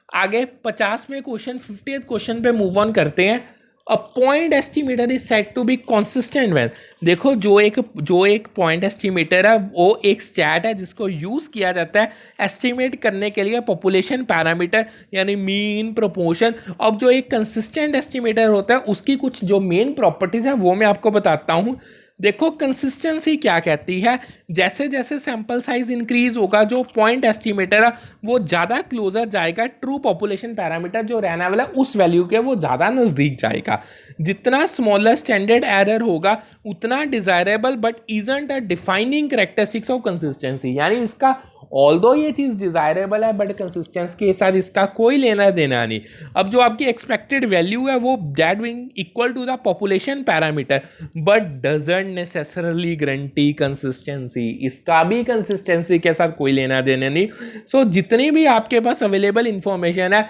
A: आगे 50वें क्वेश्चन, 50th क्वेश्चन पे मूव ऑन करते हैं। A point estimator is said to be consistent when, देखो जो एक पॉइंट एस्टिमेटर है वो एक स्टैट है जिसको यूज किया जाता है एस्टिमेट करने के लिए पॉपुलेशन पैरामीटर यानी मीन, प्रोपोर्शन। अब जो एक कंसिस्टेंट एस्टिमेटर होता है उसकी कुछ जो मेन प्रॉपर्टीज है वो मैं आपको बताता हूँ। देखो कंसिस्टेंसी क्या कहती है, जैसे जैसे सैंपल साइज इंक्रीज होगा जो पॉइंट एस्टिमेटर है वो ज़्यादा क्लोजर जाएगा ट्रू पॉपुलेशन पैरामीटर जो रहने वाला है उस वैल्यू के वो ज़्यादा नज़दीक जाएगा। जितना स्मॉलर स्टैंडर्ड एरर होगा उतना desirable but isn't a defining characteristics of consistency, यानी इसका ऑल्दो ये चीज़ डिजायरेबल है बट कंसिस्टेंसी के साथ इसका कोई लेना देना नहीं। अब जो आपकी एक्सपेक्टेड वैल्यू है वो that being equal to the population parameter but doesn't necessarily guarantee consistency, इसका भी कंसिस्टेंसी के साथ कोई लेना देना नहीं। सो जितनी भी आपके पास अवेलेबल इंफॉर्मेशन है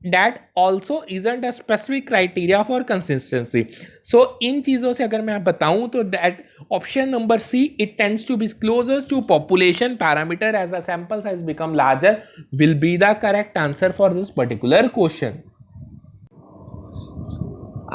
A: that also isn't a specific criteria for consistency. So इन चीज़ों से अगर मैं बताऊं तो that option number C, it tends to be closer to population parameter as the sample size become larger will be the correct answer for this particular question.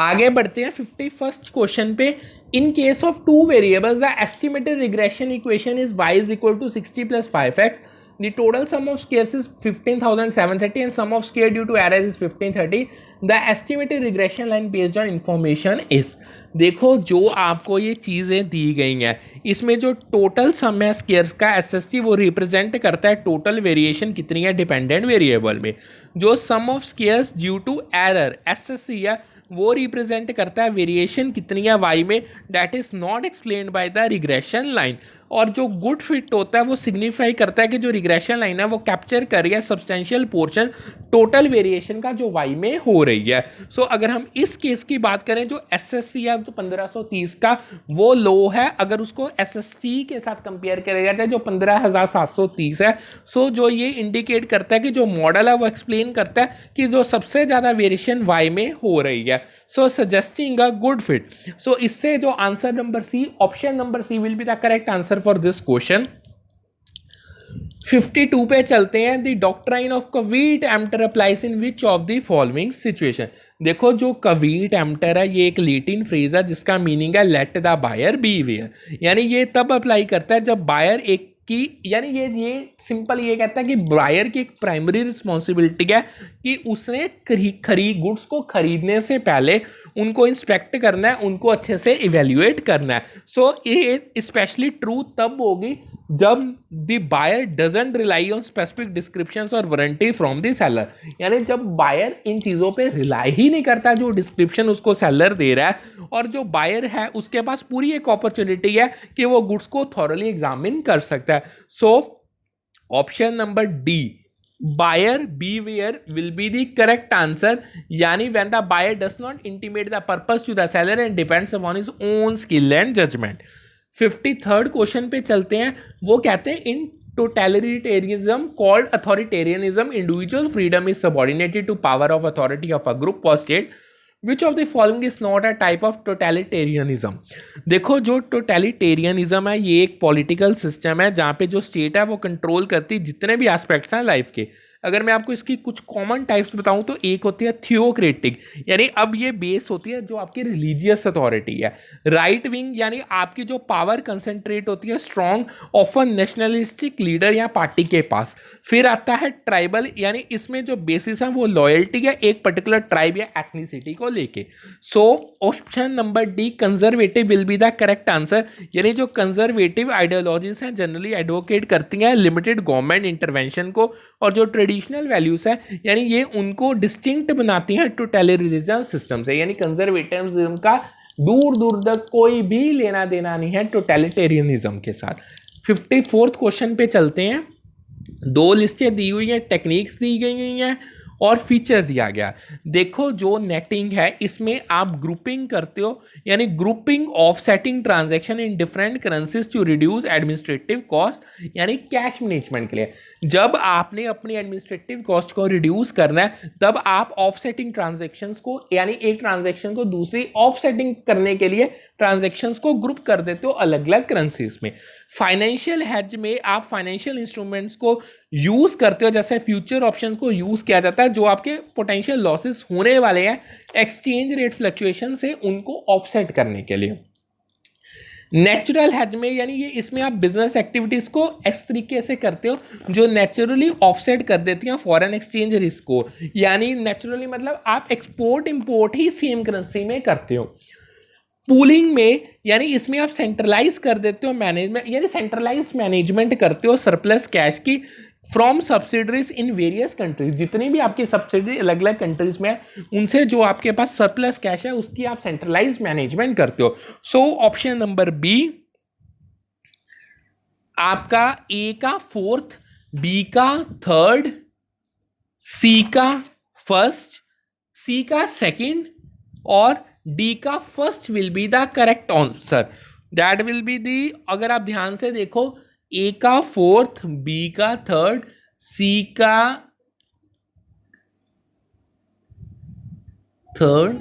A: आगे बढ़ते हैं 51st क्वेश्चन पे। In case of two variables the estimated regression equation is y is equal to 60 plus 5x. The total sum of squares is 15,730 and sum of square due to error is 1530. The estimated regression line based on information is, देखो जो आपको ये चीज़ें दी गई हैं इसमें जो टोटल सम है स्क्वायर्स का एसएसटी वो रिप्रेजेंट करता है टोटल वेरिएशन कितनी है डिपेंडेंट वेरिएबल में। जो sum of squares due to error SSC है वो रिप्रेजेंट करता है वेरिएशन कितनी है वाई में, that is not explained by the regression line. और जो गुड फिट होता है वो सिग्निफाई करता है कि जो रिग्रेशन लाइन है वो कैप्चर कर रही है सब्सटेंशियल पोर्शन टोटल वेरिएशन का जो वाई में हो रही है। सो अगर हम इस केस की बात करें जो एसएससी है जो 1530 का वो लो है अगर उसको एसएसटी के साथ कंपेयर किया जाए जो 15,730 है। सो जो ये इंडिकेट करता है कि जो मॉडल है वो एक्सप्लेन करता है कि जो सबसे ज़्यादा वेरिएशन वाई में हो रही है। So suggesting a good fit. So इससे जो answer number C, option number C will be the correct answer for this question. 52 पे चलते हैं। The doctrine of caveat emptor applies in which of the following situation. देखो जो कवीट एम्प्टर है ये एक लैटिन फ्रेज है जिसका मीनिंग है let the buyer beware, यानी ये तब अप्लाई करता है जब बायर एक कि यानी ये सिंपल ये कहता है कि बायर की एक प्राइमरी रिस्पॉन्सिबिलिटी है कि उसने गुड्स को खरीदने से पहले उनको इंस्पेक्ट करना है, उनको अच्छे से इवेल्युएट करना है। सो ये स्पेशली ट्रू तब होगी जब the buyer doesn't rely on specific descriptions और वारंटी फ्रॉम द सेलर, यानी जब बायर इन चीज़ों पे रिलाई ही नहीं करता जो डिस्क्रिप्शन उसको सेलर दे रहा है और जो बायर है उसके पास पूरी एक अपॉर्चुनिटी है कि वो गुड्स को थॉरली एग्जामिन कर सकता है। So option number D buyer beware will be the correct answer, यानी when the buyer does not intimate the purpose to the seller and depends upon his own skill and judgment। 53rd question पे चलते हैं। वो कहते हैं इन totalitarianism called authoritarianism individual freedom is subordinated to power of authority of a group or state, which of the following is not a type of totalitarianism. देखो जो टोटलिटेरियनिज्म है ये एक पॉलिटिकल सिस्टम है जहाँ पे जो स्टेट है वो कंट्रोल करती है जितने भी एस्पेक्ट्स हैं लाइफ के। अगर मैं आपको इसकी कुछ कॉमन टाइप्स बताऊं तो एक होती है थियोक्रेटिक, यानी अब ये बेस होती है जो आपकी रिलीजियस अथॉरिटी है। राइट विंग यानी आपकी जो पावर कंसंट्रेट होती है स्ट्रॉन्ग ऑफन नेशनलिस्टिक लीडर या पार्टी के पास। फिर आता है ट्राइबल, यानी इसमें जो बेसिस है वो लॉयल्टी है एक पर्टिकुलर ट्राइब या एथनिसिटी को लेके। सो option number D conservative will be the correct answer, यानी जो कंजर्वेटिव आइडियोलॉजीज हैं जनरली एडवोकेट करती हैं लिमिटेड गवर्नमेंट इंटरवेंशन को, और जो ट्रेडिशनल वैल्यूज है यानी ये उनको डिस्टिंक्ट बनाती हैं टोटलिटेरियनिज्म सिस्टम से, यानी कंजर्वेटिज्म का दूर दूर तक कोई भी लेना देना नहीं है टोटलिटेरियनिज्म के साथ। 54th क्वेश्चन पे चलते हैं। दो लिस्टें दी हुई हैं, टेक्निक्स दी गई हैं और फीचर दिया गया। देखो जो नेटिंग है इसमें आप ग्रुपिंग करते हो, यानी grouping offsetting transaction in different currencies to reduce administrative cost, यानी कैश मैनेजमेंट के लिए। जब आपने अपनी एडमिनिस्ट्रेटिव कॉस्ट को रिड्यूस करना है तब आप ऑफसेटिंग ट्रांजैक्शंस को, यानी एक ट्रांजैक्शन को दूसरी ऑफसेटिंग करने के लिए ट्रांजैक्शंस को ग्रुप कर देते हो अलग अलग करेंसीज में। फाइनेंशियल हेज में आप फाइनेंशियल इंस्ट्रूमेंट्स को यूज करते हो, जैसे फ्यूचर ऑप्शंस को यूज किया जाता है जो आपके पोटेंशियल लॉसेस होने वाले हैं एक्सचेंज रेट फ्लक्चुएशन से, उनको ऑफसेट करने के लिए। नेचुरल हेज में, यानी ये इसमें आप बिजनेस एक्टिविटीज को इस तरीके से करते हो जो नेचुरली ऑफसेट कर देती हैं फॉरेन एक्सचेंज रिस्क को, यानी नेचुरली मतलब आप एक्सपोर्ट इंपोर्ट ही सेम करेंसी में करते हो। पूलिंग में, यानी इसमें आप सेंट्रलाइज कर देते हो मैनेजमेंट, यानी सेंट्रलाइज्ड मैनेजमेंट करते हो सरप्लस कैश की from subsidiaries in various countries. जितनी भी आपकी सब्सिडरी अलग अलग कंट्रीज में है उनसे जो आपके पास सरप्लस कैश है उसकी आप सेंट्रलाइज्ड मैनेजमेंट करते हो। सो ऑप्शन नंबर बी आपका ए का फोर्थ, बी का थर्ड, सी का फर्स्ट, सी का सेकंड और डी का first will be the correct answer. That will be the, अगर आप ध्यान से देखो, ए का फोर्थ, बी का थर्ड, सी का थर्ड,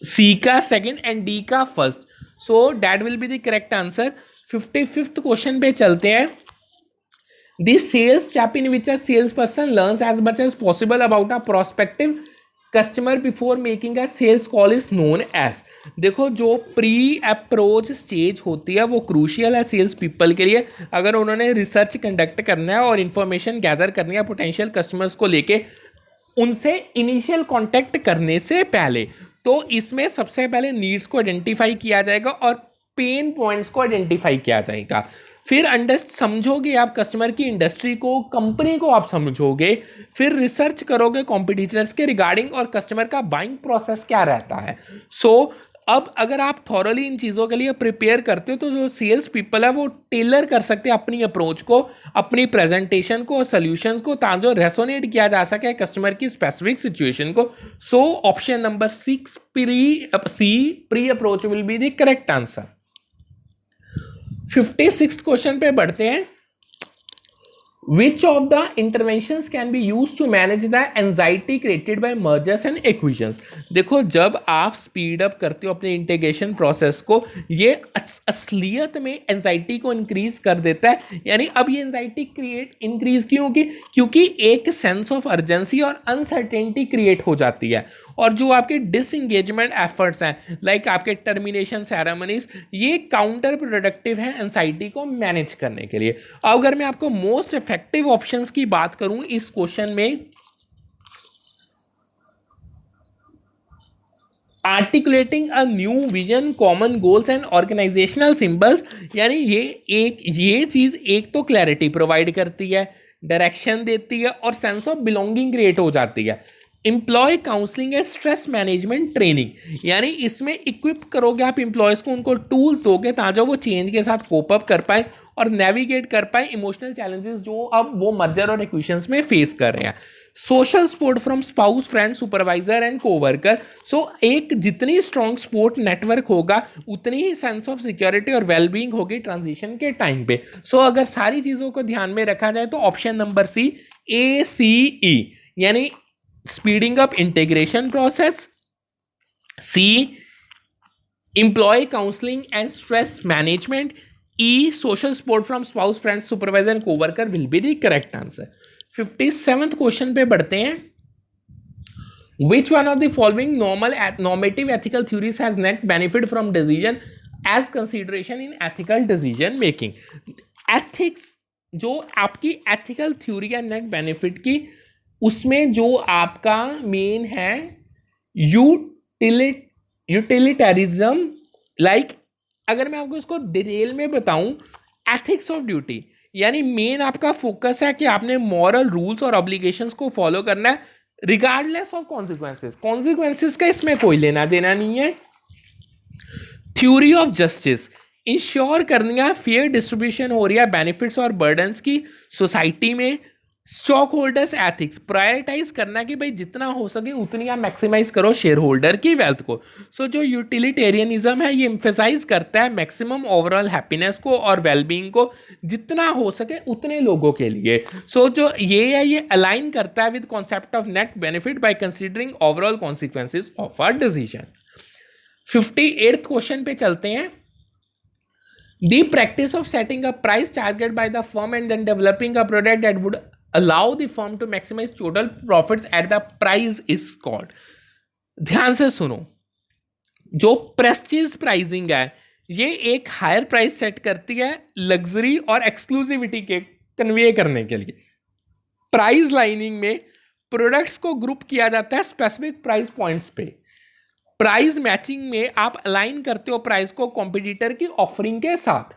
A: सी का सेकंड एंड डी का first. So that will be the correct answer. 55th question पे चलते हैं। The sales chap in which a salesperson learns as much as possible about a prospective customer before making a sales call is known as। देखो जो प्री अप्रोच स्टेज होती है वो क्रूशियल है सेल्स पीपल के लिए। अगर उन्होंने रिसर्च कंडक्ट करना है और इन्फॉर्मेशन गैदर करनी है पोटेंशियल कस्टमर्स को लेके उनसे इनिशियल कांटेक्ट करने से पहले, तो इसमें सबसे पहले नीड्स को आइडेंटिफाई किया जाएगा और पेन पॉइंट्स को आइडेंटिफाई किया जाएगा। फिर समझोगे आप कस्टमर की इंडस्ट्री को, कंपनी को आप समझोगे, फिर रिसर्च करोगे कॉम्पिटिटर्स के रिगार्डिंग और कस्टमर का बाइंग प्रोसेस क्या रहता है। सो अब अगर आप थॉरली इन चीज़ों के लिए प्रिपेयर करते हो तो जो सेल्स पीपल है वो टेलर कर सकते हैं अपनी अप्रोच को, अपनी प्रेजेंटेशन को और सोल्यूशंस को, ताकि जो रेसोनेट किया जा सके कस्टमर की स्पेसिफिक सिचुएशन को। सो option number 6 pre approach will be the correct answer. 56th question पे बढ़ते हैं। Which of the interventions can be used to manage the anxiety created by mergers and acquisitions? देखो जब आप स्पीड अप करते हो अपने इंटीग्रेशन प्रोसेस को, ये असलियत में एंजाइटी को इंक्रीज कर देता है। यानी अब ये एंजाइटी इंक्रीज क्यों होगी? क्योंकि एक सेंस ऑफ अर्जेंसी और अनसर्टेनिटी क्रिएट हो जाती है, और जो आपके डिसएंगेजमेंट एफर्ट्स हैं लाइक आपके टर्मिनेशन सेरेमनीज, ये काउंटर प्रोडक्टिव है एंजाइटी को मैनेज करने के लिए। अगर मैं आपको मोस्ट इफेक्टिव ऑप्शंस की बात करूं इस क्वेश्चन में, articulating a new vision, common goals and organizational symbols, यानी ये चीज एक तो क्लैरिटी प्रोवाइड करती है, डायरेक्शन देती है और सेंस ऑफ बिलोंगिंग क्रिएट हो जाती है। Employ counselling and stress management training, यानी इसमें इक्विप करोगे आप एम्प्लॉयज को, उनको टूल्स दोगे ताकि वो चेंज के साथ कोप अप कर पाए और नेविगेट कर पाए इमोशनल चैलेंजेस जो अब वो मर्जर और एक्विजिशंस में फेस कर रहे हैं। Social support from spouse, friend, supervisor and coworker. So एक जितनी स्ट्रॉन्ग सपोर्ट नेटवर्क होगा उतनी ही सेंस ऑफ सिक्योरिटी और वेलबींग होगी ट्रांजिशन के टाइम पे। सो अगर सारी चीजों को ध्यान में रखा जाए तो ऑप्शन नंबर सी ACE, यानी speeding up integration process, C employ counselling and stress management, E social support from spouse, friends, supervisor and coworker will be the correct answer। 57th question पे बढ़ते हैं। Which one of the following normative ethical theories has net benefit from decision as consideration in ethical decision making? Ethics जो आपकी ethical theory है net benefit की, उसमें जो आपका मेन है यूटिलिटेरिज्म, लाइक अगर मैं आपको इसको डिटेल में बताऊं, एथिक्स ऑफ ड्यूटी, यानी मेन आपका फोकस है कि आपने मॉरल रूल्स और ऑब्लिगेशंस को फॉलो करना है रिगार्डलेस ऑफ कॉन्सिक्वेंसेस का इसमें कोई लेना देना नहीं है। थ्योरी ऑफ जस्टिस, इंश्योर करनी है फेयर डिस्ट्रीब्यूशन हो रही है बेनिफिट्स और बर्डन्स की सोसाइटी में। स्टॉक होल्डर्स एथिक्स, प्रायोरिटाइज करना कि भाई जितना हो सके उतनी आप मैक्सिमाइज करो शेयर होल्डर की वेल्थ को। सो जो यूटिलिटेरियनिज्म है ये एम्फेसाइज करता है मैक्सिमम ओवरऑल हैप्पीनेस को और वेलबींग को, जितना हो सके उतने लोगों के लिए। सो जो ये है ये अलाइन करता है with concept of net benefit by considering overall consequences of our decision. 58th question पे चलते हैं। The practice of setting a price target by the firm and then developing a product that would allow the firm to maximize total profits at the price is called। ध्यान से सुनो, जो प्रेस्टीज प्राइसिंग है ये एक हायर प्राइस सेट करती है लग्जरी और एक्सक्लूसिविटी के कन्वे करने के लिए। प्राइस लाइनिंग में प्रोडक्ट्स को ग्रुप किया जाता है स्पेसिफिक प्राइस पॉइंट्स पे। प्राइस मैचिंग में आप अलाइन करते हो प्राइस को कॉम्पिटिटर की ऑफरिंग के साथ।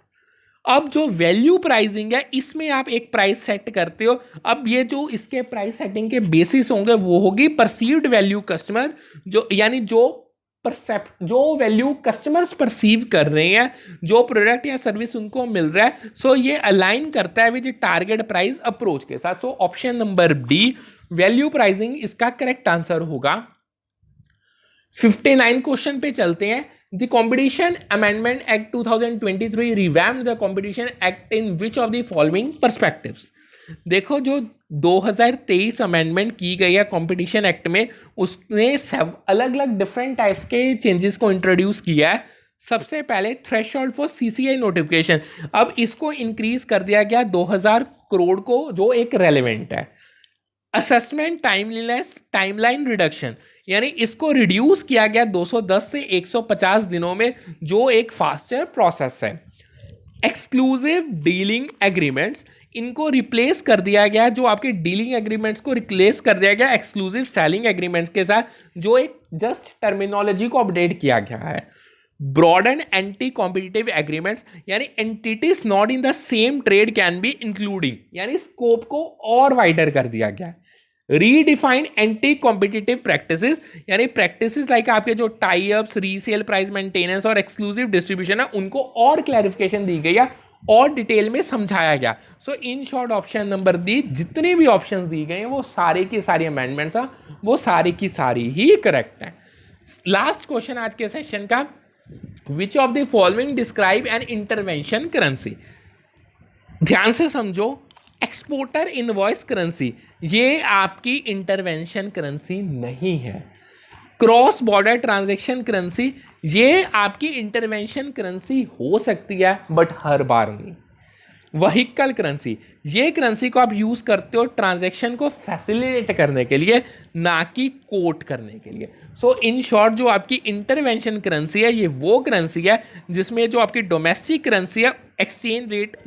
A: अब जो वैल्यू प्राइसिंग है इसमें आप एक प्राइस सेट करते हो। अब ये जो इसके प्राइस सेटिंग के बेसिस होंगे वो होगी परसीव्ड वैल्यू कस्टमर, जो यानी जो वैल्यू कस्टमर्स परसीव कर रहे हैं, जो प्रोडक्ट या सर्विस उनको मिल रहा है। सो ये अलाइन करता है विद टारगेट प्राइस अप्रोच के साथ। सो option number D value pricing इसका करेक्ट आंसर होगा। 59 क्वेश्चन पे चलते हैं। The competition amendment act 2023 revamped the competition act in which of the following perspectives. देखो जो 2023 अमेंडमेंट की गई है कॉम्पिटिशन एक्ट में, उसने सब अलग अलग डिफरेंट टाइप्स के चेंजेस को इंट्रोड्यूस किया है। सबसे पहले थ्रेशोल्ड फॉर सीसीआई नोटिफिकेशन, अब इसको इंक्रीज कर दिया गया 2000 करोड़ को, जो एक रेलेवेंट है। असेसमेंट टाइमलाइन रिडक्शन, यानी इसको रिड्यूस किया गया 210 से 150 दिनों में, जो एक फास्टर प्रोसेस है। एक्सक्लूसिव डीलिंग एग्रीमेंट्स, इनको रिप्लेस कर दिया गया, जो आपके डीलिंग एग्रीमेंट्स को रिप्लेस कर दिया गया एक्सक्लूसिव सेलिंग एग्रीमेंट्स के साथ, जो एक जस्ट टर्मिनोलॉजी को अपडेट किया गया है। ब्रॉडन एंटी कॉम्पिटिटिव एग्रीमेंट्स, यानी entities not in the same trade can be including, यानी स्कोप को और वाइडर कर दिया गया है। रीडिफाइंड एंटी कॉम्पिटिटिव प्रैक्टिसेस, यानी प्रैक्टिसेस लाइक आपके जो tie ups, resale price maintenance और एक्सक्लूसिव डिस्ट्रीब्यूशन है, उनको और क्लैरिफिकेशन दी गई है और डिटेल में समझाया गया। So in short option number D, जितने भी ऑप्शन दी गए हैं वो सारे की सारी अमेंडमेंट्स हैं, वो सारी की सारी ही करेक्ट हैं। लास्ट क्वेश्चन आज के सेशन का, विच of the following describe an intervention currency. ध्यान से समझो, एक्सपोर्टर इनवॉइस करेंसी ये आपकी इंटरवेंशन करेंसी नहीं है। क्रॉस बॉर्डर ट्रांजैक्शन करेंसी ये आपकी इंटरवेंशन करेंसी हो सकती है बट हर बार नहीं। व्हीकल करेंसी, ये करेंसी को आप यूज करते हो ट्रांजैक्शन को फैसिलिटेट करने के लिए, ना कि कोट करने के लिए। सो इन शॉर्ट जो आपकी इंटरवेंशन करेंसी है ये वो करेंसी है जिसमें जो आपकी डोमेस्टिक करेंसी है exchange rate,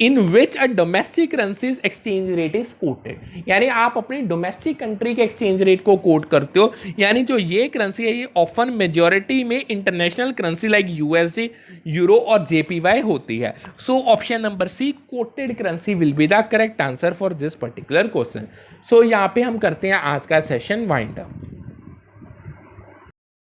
A: in which a domestic currencies exchange rate is quoted, यानी आप अपनी डोमेस्टिक कंट्री के एक्सचेंज रेट को कोट करते हो। यानी जो ये करेंसी है ये ऑफन मेजॉरिटी में international currency like USD, euro और जेपीवाई होती है। So option number C quoted currency will be the correct answer for this particular question. So यहाँ पे हम करते हैं आज का सेशन वाइंड अप।